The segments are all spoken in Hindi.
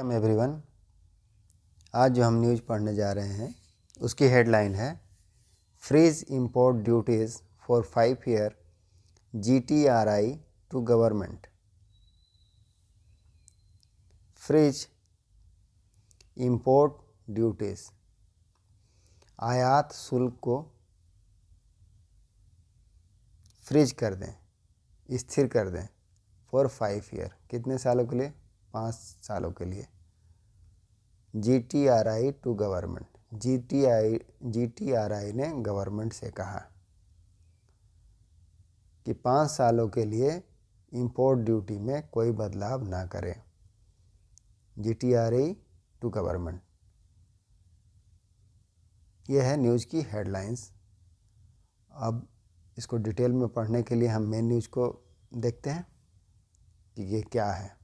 Welcome everyone. आज जो हम न्यूज़ पढ़ने जा रहे हैं उसकी हेडलाइन है freeze import duties for 5 year GTRI to government. Freeze import duties, आयात शुल्क को फ्रीज कर दें, स्थिर कर दें फॉर 5 ईयर, कितने सालों के लिए? 5 सालों के लिए। GTRI टू गवर्नमेंट, GTRI ने गवर्नमेंट से कहा कि 5 सालों के लिए इंपोर्ट ड्यूटी में कोई बदलाव ना करें। GTRI टू गवर्नमेंट, यह है न्यूज़ की हेडलाइंस। अब इसको डिटेल में पढ़ने के लिए हम मेन न्यूज़ को देखते हैं कि ये क्या है।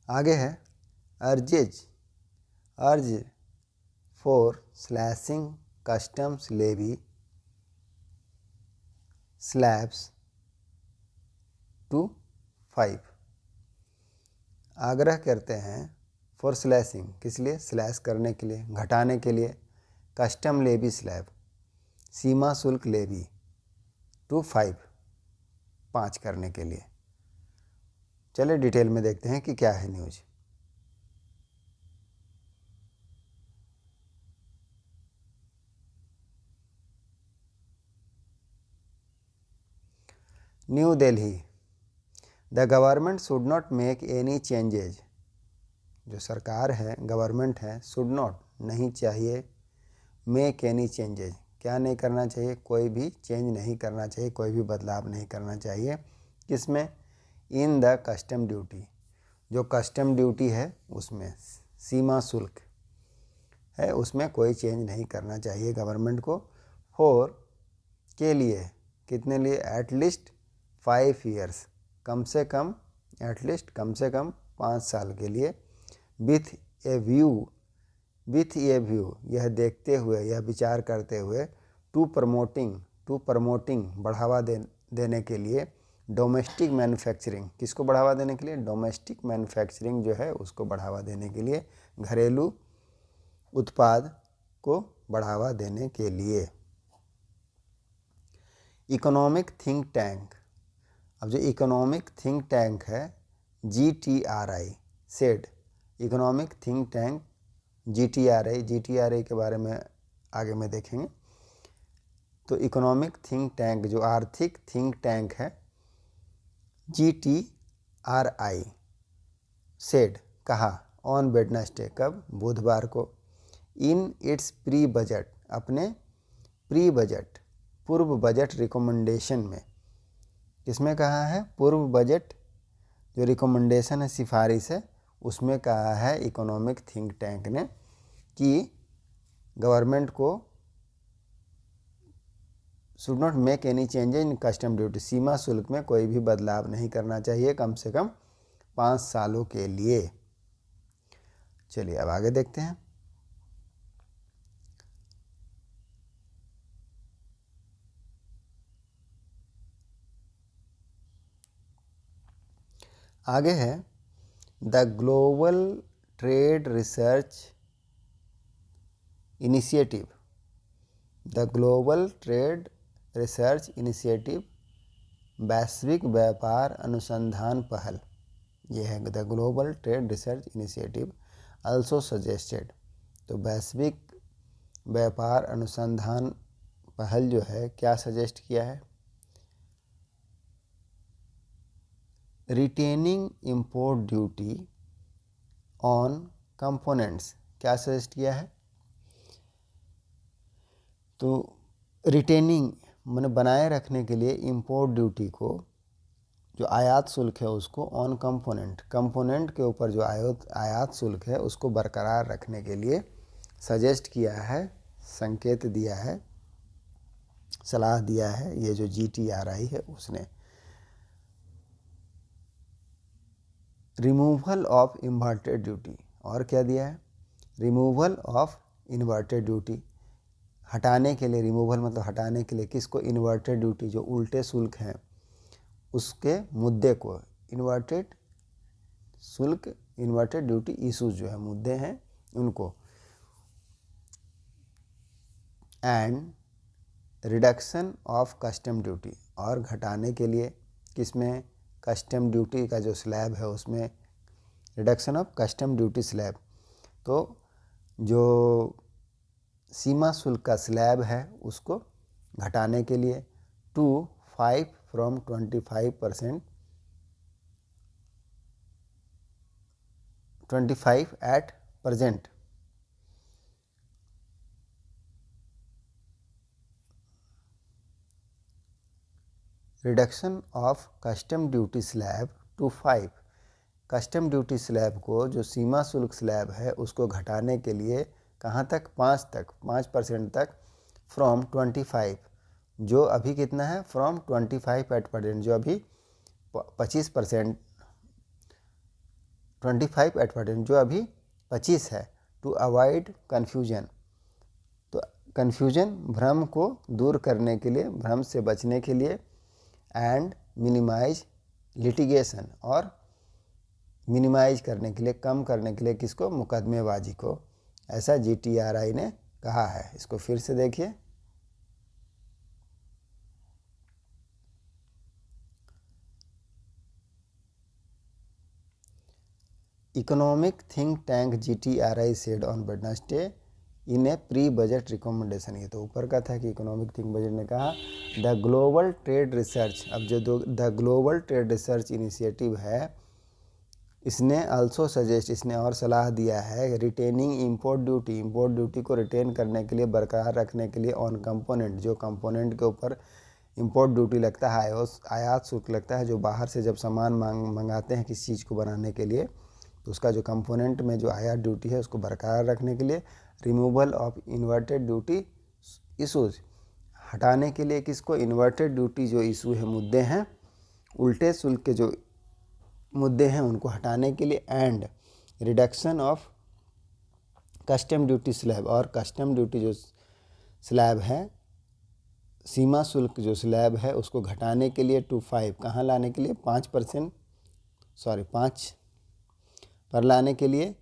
आगे है urge for slashing customs levy slabs to 5। आग्रह करते हैं फॉर स्लैशिंग, किस लिए? स्लैश करने के लिए, घटाने के लिए। कस्टम लेवी स्लैब, सीमा शुल्क लेवी टू 5 करने के लिए। चलिए डिटेल में देखते हैं कि क्या है news. New Delhi, the government should not make any changes. जो सरकार है, गवर्नमेंट है, शुड नॉट, नहीं चाहिए, मेक एनी चेंजेज, क्या नहीं करना चाहिए? कोई भी चेंज नहीं करना चाहिए, कोई भी बदलाव नहीं करना चाहिए। किसमें? इन द कस्टम ड्यूटी, जो कस्टम ड्यूटी है उसमें, सीमा शुल्क है उसमें कोई चेंज नहीं करना चाहिए गवर्नमेंट को। फॉर, के लिए, कितने लिए? एटलीस्ट 5 ईयर्स, कम से कम, एटलीस्ट कम से कम 5 साल के लिए। विथ ए व्यू, यह देखते हुए, यह विचार करते हुए, टू प्रमोटिंग, बढ़ावा देने के लिए, डोमेस्टिक मैन्युफैक्चरिंग, किसको बढ़ावा देने के लिए? डोमेस्टिक मैन्युफैक्चरिंग जो है उसको बढ़ावा देने के लिए, घरेलू उत्पाद को बढ़ावा देने के लिए। इकोनॉमिक थिंक टैंक, अब जो इकोनॉमिक थिंक टैंक है GTRI said, economic think tank GTRI के बारे में आगे में देखेंगे। तो इकोनॉमिक थिंक टैंक, जो आर्थिक थिंक टैंक है GTRI सेड, कहा, ऑन वेडनेसडे, कब? बुधवार को, इन इट्स प्री बजट, अपने प्री बजट, पूर्व बजट रिकमेंडेशन में। किसमें कहा है? पूर्व बजट जो रिकमेंडेशन है, सिफारिश है, उसमें कहा है इकोनॉमिक थिंक टैंक ने कि गवर्नमेंट को should not make any change in custom duty, सीमा शुल्क में कोई भी बदलाव नहीं करना चाहिए कम से कम 5 सालों के लिए। चलिए अब आगे देखते हैं। आगे है the global trade research initiative, the global trade research initiative, वैश्विक व्यापार अनुसंधान पहल, यह है the global trade research initiative also suggested. तो वैश्विक व्यापार अनुसंधान पहल जो है, क्या सजेस्ट किया है? Retaining import duty on components, क्या सजेस्ट किया है? तो रिटेनिंग मैंने बनाए रखने के लिए इंपोर्ट ड्यूटी को, जो आयात शुल्क है उसको, ऑन कंपोनेंट के ऊपर जो आयात शुल्क है उसको बरकरार रखने के लिए सजेस्ट किया है, संकेत दिया है, सलाह दिया है ये जो GTRI है उसने। रिमूवल ऑफ इन्वर्टेड ड्यूटी, और क्या दिया है? रिमूवल ऑफ इन्वर्टेड ड्यूटी, हटाने के लिए, रिमूवल मतलब हटाने के लिए, किसको? इन्वर्टेड ड्यूटी, जो उल्टे शुल्क हैं, उसके मुद्दे को, इन्वर्टेड शुल्क, इन्वर्टेड ड्यूटी इशूज जो है मुद्दे हैं उनको, and reduction of custom duty, और घटाने के लिए किसमें, कस्टम ड्यूटी का जो स्लैब है उसमें, reduction of custom duty slab. तो जो सीमा शुल्क का स्लैब है उसको घटाने के लिए to 5 from 25%, 25 at present, reduction of custom duty slab to 5, custom duty slab को, जो सीमा शुल्क स्लैब है उसको घटाने के लिए कहाँ तक, 5% तक, फ्रॉम 25, जो अभी कितना है, फ्रॉम 25 एट प्रेजेंट, जो अभी 25%, 25 एट प्रेजेंट जो अभी 25 है, टू अवॉइड कन्फ्यूजन, तो कन्फ्यूजन, भ्रम को दूर करने के लिए, भ्रम से बचने के लिए, एंड मिनिमाइज लिटिगेशन, और मिनिमाइज करने के लिए, कम करने के लिए किसको, मुकदमेबाजी को, ऐसा GTRI ने कहा है। इसको फिर से देखिए, economic think tank GTRI said on Wednesday in A pre budget recommendation, ये तो ऊपर का था कि इकोनॉमिक थिंक बजट ने कहा द ग्लोबल ट्रेड रिसर्च, अब जो the global trade research initiative है इसने आल्सो सजेस्ट, इसने और सलाह दिया है, retaining import duty, import duty को रिटेन करने के लिए, बरकरार रखने के लिए, ऑन कंपोनेंट, जो कंपोनेंट के ऊपर इंपोर्ट ड्यूटी लगता है, आयात शुल्क लगता है, जो बाहर से जब सामान मंगाते हैं किसी चीज़ को बनाने के लिए, तो उसका जो कंपोनेंट में जो आयात ड्यूटी है उसको बरकरार रखने के लिए, removal of inverted duty issues, हटाने के लिए किसको, इन्वर्टेड ड्यूटी जो इशू है, मुद्दे हैं, उल्टे शुल्क के जो मुद्दे हैं उनको हटाने के लिए, and reduction of custom duty slab, और कस्टम ड्यूटी जो स्लैब है, सीमा शुल्क जो स्लैब है उसको घटाने के लिए टू 5, कहाँ लाने के लिए, 5% 5 पर लाने के लिए,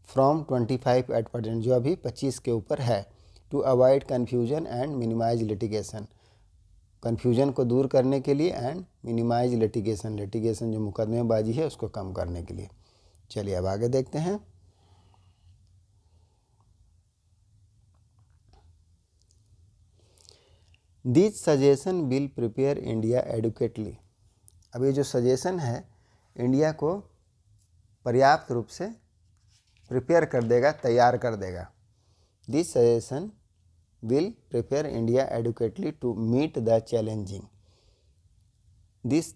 फ्रॉम 25 एट प्रेजेंट, जो अभी 25 के ऊपर है, to avoid confusion and minimise litigation, confusion को दूर करने के लिए, एंड मिनिमाइज लिटिगेशन, लिटिगेशन जो मुकदमेबाजी है उसको कम करने के लिए। चलिए अब आगे देखते हैं। This suggestion will prepare India adequately, अब ये जो सजेशन है इंडिया को पर्याप्त रूप से प्रिपेयर कर देगा, तैयार कर देगा। This suggestion will prepare India adequately to meet the challenging, this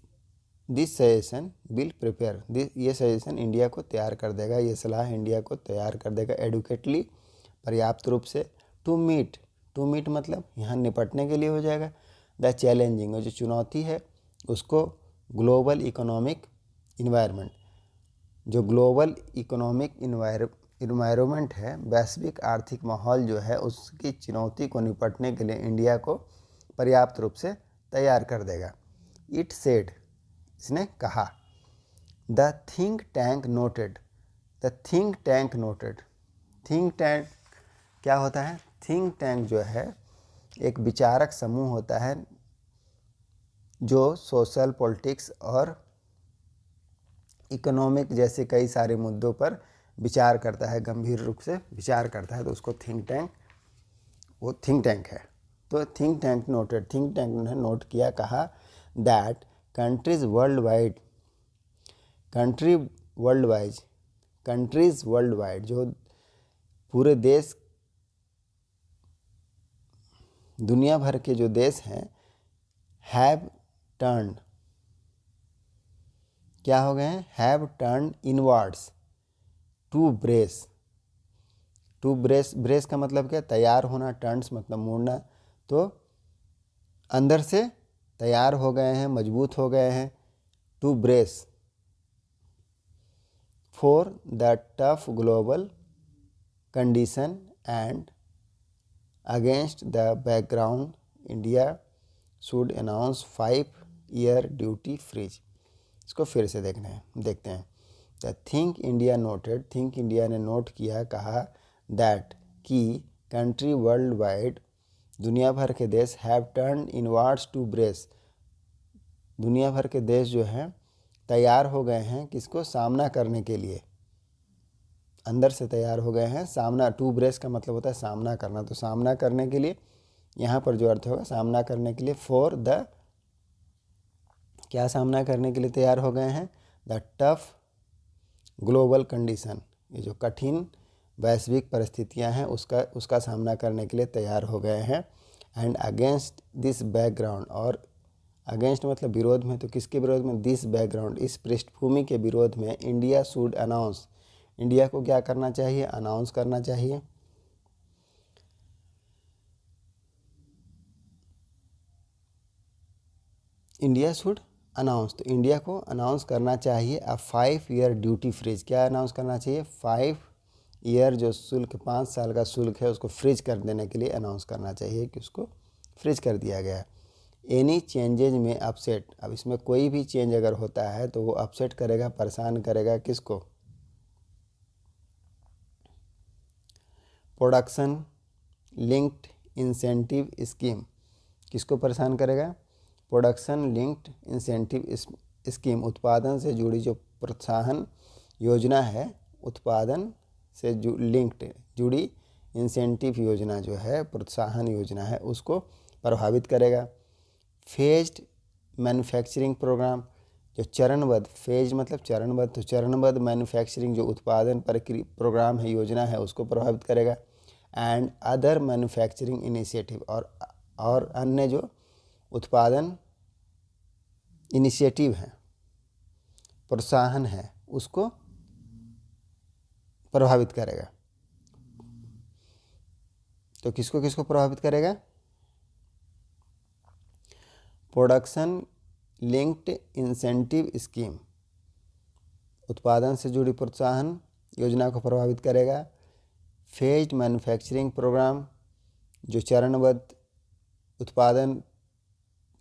suggestion will prepare, ये सजेशन इंडिया को तैयार कर देगा, ये सलाह इंडिया को तैयार कर देगा, एडुकेटली, पर्याप्त रूप से, टू मीट मतलब यहाँ निपटने के लिए हो जाएगा, द चैलेंजिंग, जो चुनौती है उसको, ग्लोबल इकोनॉमिक इन्वायरमेंट, जो ग्लोबल इकोनॉमिक इन्वायरमेंट है, वैश्विक आर्थिक माहौल जो है उसकी चुनौती को निपटने के लिए इंडिया को पर्याप्त रूप से तैयार कर देगा। इट सेड, इसने कहा, the think tank noted, the think tank noted, think tank क्या होता है, थिंक टैंक जो है एक विचारक समूह होता है जो सोशल, पॉलिटिक्स और इकोनॉमिक जैसे कई सारे मुद्दों पर विचार करता है, गंभीर रूप से विचार करता है, तो उसको थिंक टैंक, वो थिंक टैंक है। तो think tank noted, think tank ने नोट किया, कहा दैट कंट्रीज वर्ल्ड वाइड, जो पूरे देश, दुनिया भर के जो देश हैं, हैव टर्न, क्या हो गए हैं, have turn inwards to brace का मतलब क्या, तैयार होना, टर्न्स मतलब मोड़ना, तो अंदर से तैयार हो गए हैं, मजबूत हो गए हैं, to brace for the tough global condition and against the background India should announce 5 year duty freeze. इसको फिर से देखते हैं। The think India noted, think India ने नोट किया, कहा दैट कि कंट्री वर्ल्ड वाइड, दुनिया भर के देश, have turn inwards to brace, दुनिया भर के देश जो हैं तैयार हो गए हैं किसको, सामना करने के लिए, अंदर से तैयार हो गए हैं सामना, टू ब्रेस का मतलब होता है सामना करना, तो सामना करने के लिए यहाँ पर जो अर्थ होगा सामना करने के लिए, फॉर द, क्या सामना करने के लिए तैयार हो गए हैं, द टफ ग्लोबल कंडीशन, ये जो कठिन वैश्विक परिस्थितियां हैं उसका सामना करने के लिए तैयार हो गए हैं। एंड अगेंस्ट दिस बैकग्राउंड, और अगेंस्ट मतलब विरोध में, तो किसके विरोध में, दिस बैकग्राउंड, इस पृष्ठभूमि के विरोध में, इंडिया शुड अनाउंस, इंडिया को क्या करना चाहिए, अनाउंस करना चाहिए, इंडिया शुड अनाउंस, तो इंडिया को अनाउंस करना चाहिए अ 5 ईयर ड्यूटी फ्रीज, क्या अनाउंस करना चाहिए, 5 ईयर जो शुल्क, 5 साल का शुल्क है उसको फ्रीज कर देने के लिए अनाउंस करना चाहिए कि उसको फ्रीज कर दिया गया है। एनी चेंजेज में अपसेट, अब इसमें कोई भी चेंज अगर होता है तो वो अपसेट करेगा, परेशान करेगा किसको, प्रोडक्शन लिंक्ड इंसेंटिव स्कीम, किसको परेशान करेगा, प्रोडक्शन लिंक्ड इंसेंटिव स्कीम, उत्पादन से जुड़ी जो प्रोत्साहन योजना है, उत्पादन से लिंक्ड जुड़ी इंसेंटिव योजना जो है, प्रोत्साहन योजना है, उसको प्रभावित करेगा। फेज्ड मैन्युफैक्चरिंग प्रोग्राम, जो चरणबद्ध, फेज मतलब चरणबद्ध, तो चरणबद्ध मैन्युफैक्चरिंग जो उत्पादन प्रक्रिया प्रोग्राम है, योजना है, उसको प्रभावित करेगा। एंड अदर मैन्युफैक्चरिंग इनिशिएटिव, और अन्य जो उत्पादन इनिशिएटिव है, प्रोत्साहन है, उसको प्रभावित करेगा। तो किसको किसको प्रभावित करेगा, प्रोडक्शन लिंक्ड इंसेंटिव स्कीम, उत्पादन से जुड़ी प्रोत्साहन योजना को प्रभावित करेगा। फेज्ड मैन्युफैक्चरिंग प्रोग्राम, जो चरणबद्ध उत्पादन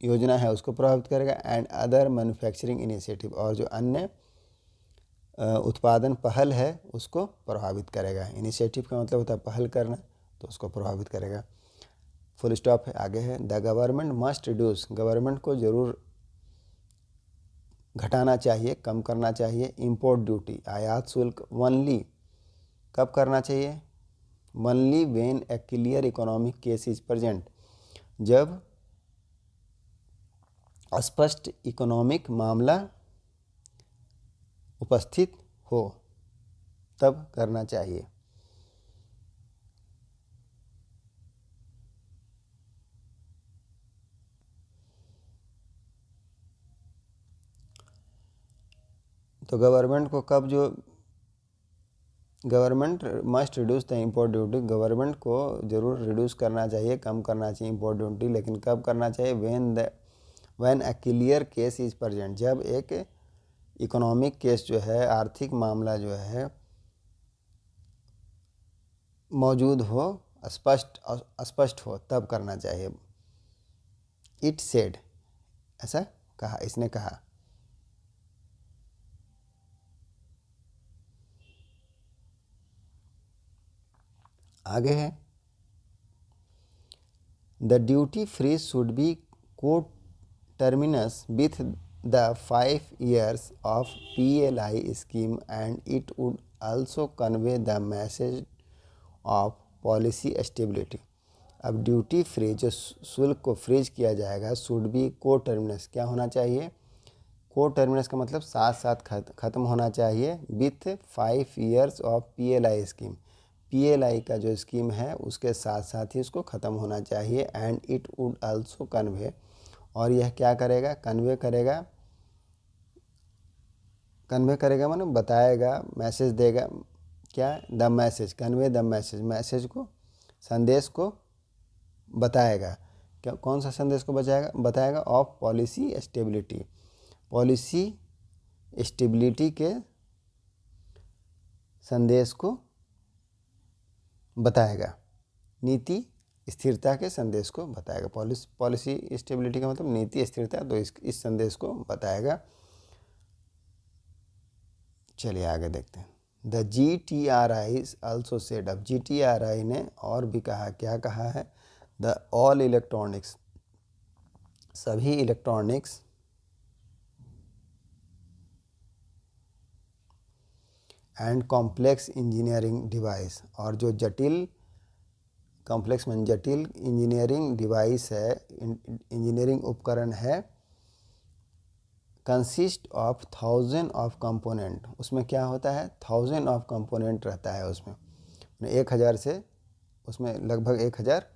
योजना है उसको प्रभावित करेगा। एंड अदर मैन्युफैक्चरिंग इनिशिएटिव, और जो अन्य उत्पादन पहल है उसको प्रभावित करेगा। इनिशिएटिव का मतलब होता है पहल करना, तो उसको प्रभावित करेगा। फुल स्टॉप है, आगे है, the government must reduce, government को ज़रूर घटाना चाहिए, कम करना चाहिए, इम्पोर्ट ड्यूटी, आयात शुल्क, वनली, कब करना चाहिए, only when A clear economic case is present, जब स्पष्ट इकोनॉमिक मामला उपस्थित हो तब करना चाहिए। तो गवर्नमेंट को कब, जो government must reduce the import duty, government को ज़रूर रिड्यूस करना चाहिए, कम करना चाहिए इम्पोर्ट ड्यूटी, लेकिन कब करना चाहिए, when A clear case is present, जब एक इकोनॉमिक केस जो है, आर्थिक मामला जो है मौजूद हो, स्पष्ट हो, तब करना चाहिए। इट सेड, ऐसा कहा, इसने कहा। आगे है, the duty free should be coterminous with the 5 years of PLI scheme, and it would also convey the message of policy stability। अब ड्यूटी फ्री जो शुल्क को फ्रीज किया जाएगा, शुड बी को टर्मिनस, क्या होना चाहिए, को टर्मिनस का मतलब साथ साथ ख़त्म होना चाहिए, with 5 years of PLI scheme, PLI का जो स्कीम है उसके साथ साथ ही उसको ख़त्म होना चाहिए। And it would also convey, और यह क्या करेगा, कन्वे करेगा, कन्वे करेगा माने बताएगा, मैसेज देगा, क्या, the message, convey the message, message को, संदेश को बताएगा, क्या, कौन सा संदेश को बताएगा, of policy stability, policy stability के संदेश को बताएगा, नीति स्थिरता के संदेश को बताएगा। पॉलिसी स्टेबिलिटी का मतलब नीति स्थिरता, तो इस संदेश को बताएगा। चलिए आगे देखते हैं। द GTRI आल्सो सेड, अब GTRI ने और भी कहा, क्या कहा है? द ऑल इलेक्ट्रॉनिक्स, सभी electronics and complex engineering device, और जो जटिल, कॉम्प्लेक्स में जटिल इंजीनियरिंग डिवाइस है, इंजीनियरिंग उपकरण है, कंसिस्ट ऑफ 1000 ऑफ कंपोनेंट, उसमें क्या होता है? 1000 ऑफ कंपोनेंट रहता है उसमें, 1000 से, उसमें लगभग 1000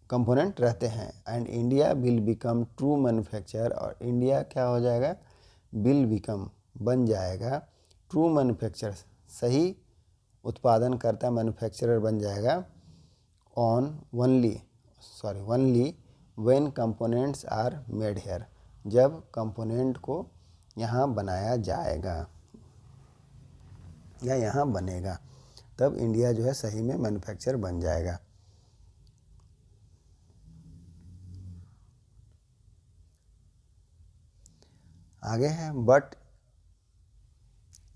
कंपोनेंट रहते हैं। And India will become true manufacturer, और इंडिया क्या हो जाएगा? विल बिकम, बन जाएगा, ट्रू मैन्युफैक्चरर, सही उत्पादन करता मैन्युफैक्चरर बन जाएगा, only when components are made here, जब कंपोनेंट को यहाँ बनाया जाएगा या यहाँ बनेगा, तब इंडिया जो है सही में मैन्युफैक्चरर बन जाएगा। आगे है, but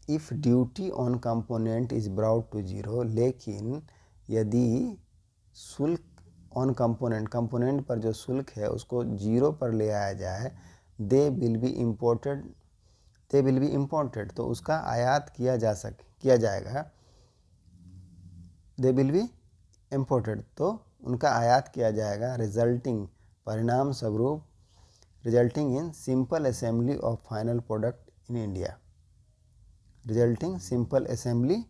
if duty on component is brought to zero, लेकिन यदि शुल्क ऑन कंपोनेंट पर जो शुल्क है उसको जीरो पर ले आया जाए, दे विल बी इम्पोर्टेड, तो उसका आयात किया जाएगा, दे विल बी इम्पोर्टेड, तो उनका आयात किया जाएगा, रिजल्टिंग, परिणाम स्वरूप, resulting in simple assembly of final product in India, resulting simple assembly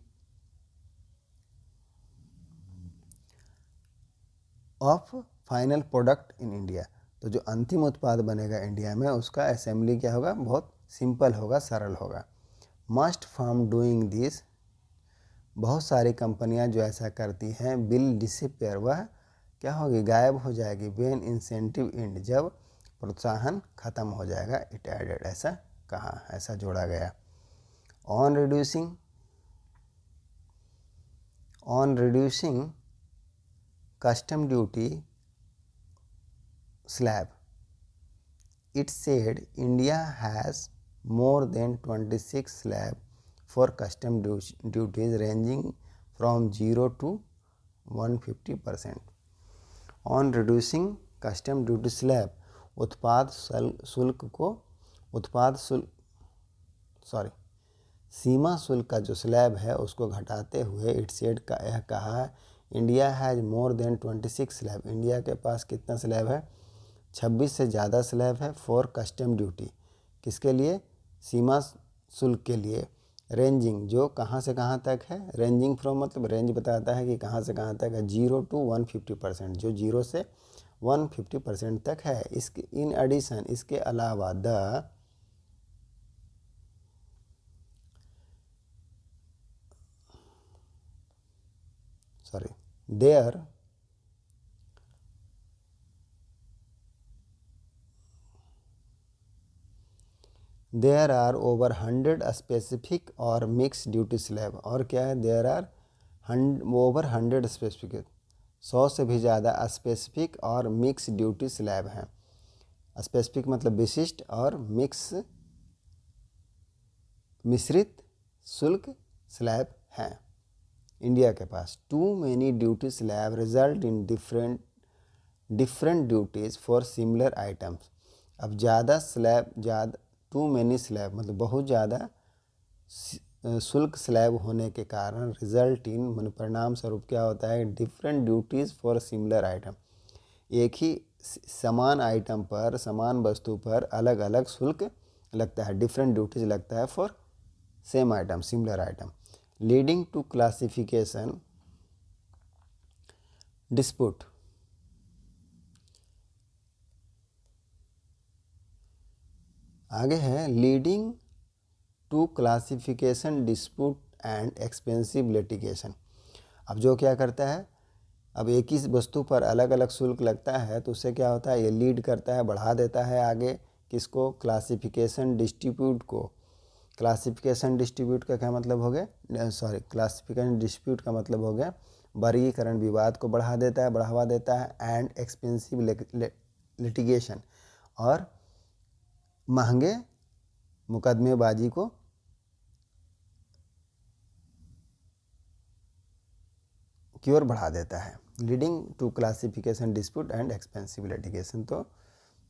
of final product in India, तो जो अंतिम उत्पाद बनेगा इंडिया में उसका असेंबली क्या होगा? बहुत सिंपल होगा, सरल होगा। मस्ट फर्म डूइंग दिस, बहुत सारी कंपनियां जो ऐसा करती हैं, विल डिसअपियर, वह क्या होगी? गायब हो जाएगी, व्हेन इंसेंटिव एंड, जब प्रोत्साहन खत्म हो जाएगा, इट एडेड, ऐसा कहा, ऐसा जोड़ा गया। On reducing custom duty slab, it said India has more than 26 slab for custom duties ranging from 0 to 150%. On reducing custom duty slab, सीमा शुल्क का जो स्लैब है उसको घटाते हुए इट सेड का यह कहा, India has more than 26 slab, India के पास कितना स्लैब है? 26 से ज़्यादा स्लैब है, फॉर कस्टम ड्यूटी, किसके लिए? सीमा शुल्क के लिए, रेंजिंग, जो कहाँ से कहाँ तक है? रेंजिंग फ्रॉम मतलब रेंज बताता है कि कहाँ से कहाँ तक है, 0 to 150%, जो 0 से 150% तक है। इसके इन एडिशन, इसके अलावा देयर आर ओवर 100 स्पेसिफिक और मिक्स ड्यूटी स्लैब, और क्या है? देयर आर ओवर 100 स्पेसिफिक, 100 से भी ज़्यादा स्पेसिफिक और मिक्स ड्यूटी स्लैब हैं। स्पेसिफिक मतलब विशिष्ट, और मिश्रित शुल्क स्लैब हैं इंडिया के पास। Too many duty slab result in different duties for similar items, अब टू मैनी स्लैब मतलब बहुत ज़्यादा शुल्क स्लैब होने के कारण रिजल्ट इन मन परिणाम स्वरूप क्या होता है? Different duties for similar item, एक ही समान आइटम पर, समान वस्तु पर अलग अलग शुल्क लगता है, डिफरेंट ड्यूटीज लगता है for same item, similar item, leading to classification dispute, आगे है leading to classification dispute and expensive litigation. अब जो क्या करता है, अब एक ही वस्तु पर अलग अलग शुल्क लगता है तो उससे क्या होता है? ये लीड करता है, बढ़ा देता है आगे किसको? क्लासिफिकेशन डिस्प्यूट को, क्लासिफिकेशन डिस्ट्रीब्यूट का क्या मतलब हो गया, क्लासिफिकेशन डिस्प्यूट का मतलब हो गया वर्गीकरण विवाद को बढ़ावा देता है एंड एक्सपेंसिव लिटिगेशन, और महंगे मुकदमेबाजी को की ओर बढ़ा देता है, leading to classification dispute and expensive litigation. तो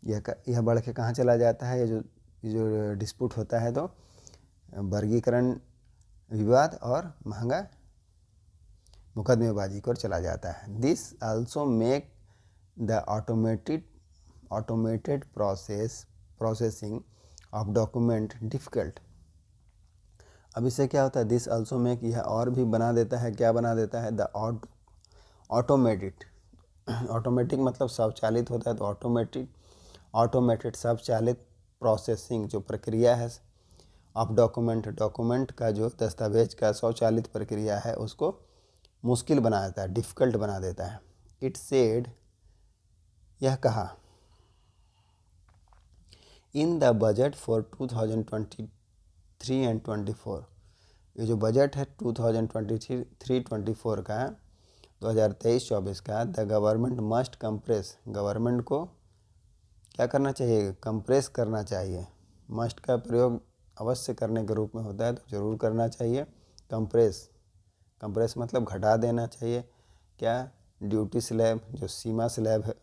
यह बढ़ के कहाँ चला जाता है, ये जो डिस्प्यूट होता है तो वर्गीकरण विवाद और महंगा मुकदमेबाजी की ओर चला जाता है। This also make the automated processing of document difficult. अब इससे क्या होता है, दिस आल्सो मेक, यह और भी बना देता है, क्या बना देता है, द ऑटोमेटिक मतलब स्वचालित होता है, तो ऑटोमेटेड स्वचालित प्रोसेसिंग जो प्रक्रिया है ऑफ डॉक्यूमेंट का जो दस्तावेज का स्वचालित प्रक्रिया है उसको मुश्किल बना देता है, डिफ़िकल्ट बना देता है। इट सेड, यह कहा, in the budget for 2023 and 24, ये जो बजट है 2023-24 का, 2023-24 का, the government must compress, government को क्या करना चाहिए, कंप्रेस करना चाहिए। मस्ट का प्रयोग अवश्य करने के रूप में होता है, तो ज़रूर करना चाहिए। कंप्रेस मतलब घटा देना चाहिए, क्या, ड्यूटी स्लैब जो सीमा स्लैब है,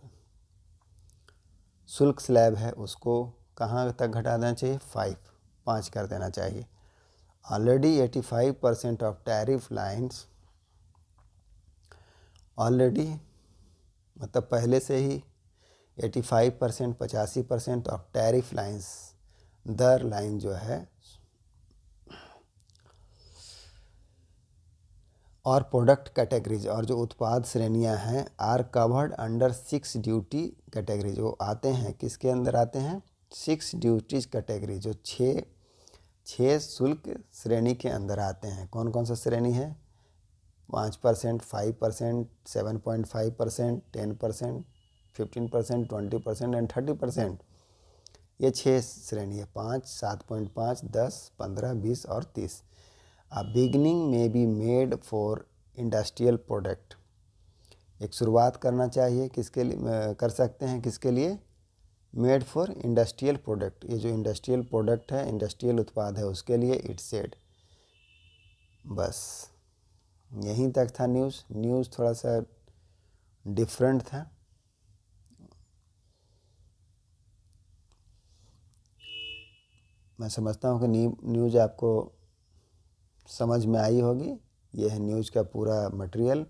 शुल्क स्लैब है, उसको कहाँ तक घटा देना चाहिए, 5 कर देना चाहिए। Already 85% of tariff lines, already मतलब पहले से ही 85% 85% ऑफ टैरिफ लाइन्स, दर लाइन जो है, और प्रोडक्ट कैटेगरीज, और जो उत्पाद श्रेणियां हैं, are covered under 6 duty categories, वो आते हैं किसके अंदर आते हैं, 6 ड्यूटीज कैटेगरी, जो छः शुल्क श्रेणी के अंदर आते हैं। कौन कौन सा श्रेणी है, 5%, 5%, 7.5%, 10%, 15%, 20% एंड 30%, ये 6 श्रेणी है, 5, 7.5, 10, 15, 20 और 30। बिगिनिंग में be made for industrial product, एक शुरुआत करना चाहिए, किसके लिए कर सकते हैं, किसके लिए, मेड फॉर इंडस्ट्रियल प्रोडक्ट, ये जो इंडस्ट्रियल प्रोडक्ट है, इंडस्ट्रियल उत्पाद है, उसके लिए, इट सेड। बस यहीं तक था न्यूज़ थोड़ा सा डिफरेंट था। मैं समझता हूँ कि न्यूज़ आपको समझ में आई होगी। यह है न्यूज़ का पूरा मटेरियल,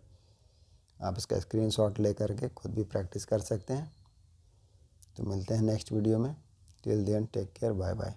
आप इसका स्क्रीनशॉट लेकर के खुद भी प्रैक्टिस कर सकते हैं। तो मिलते हैं नेक्स्ट वीडियो में, till then take care, bye bye.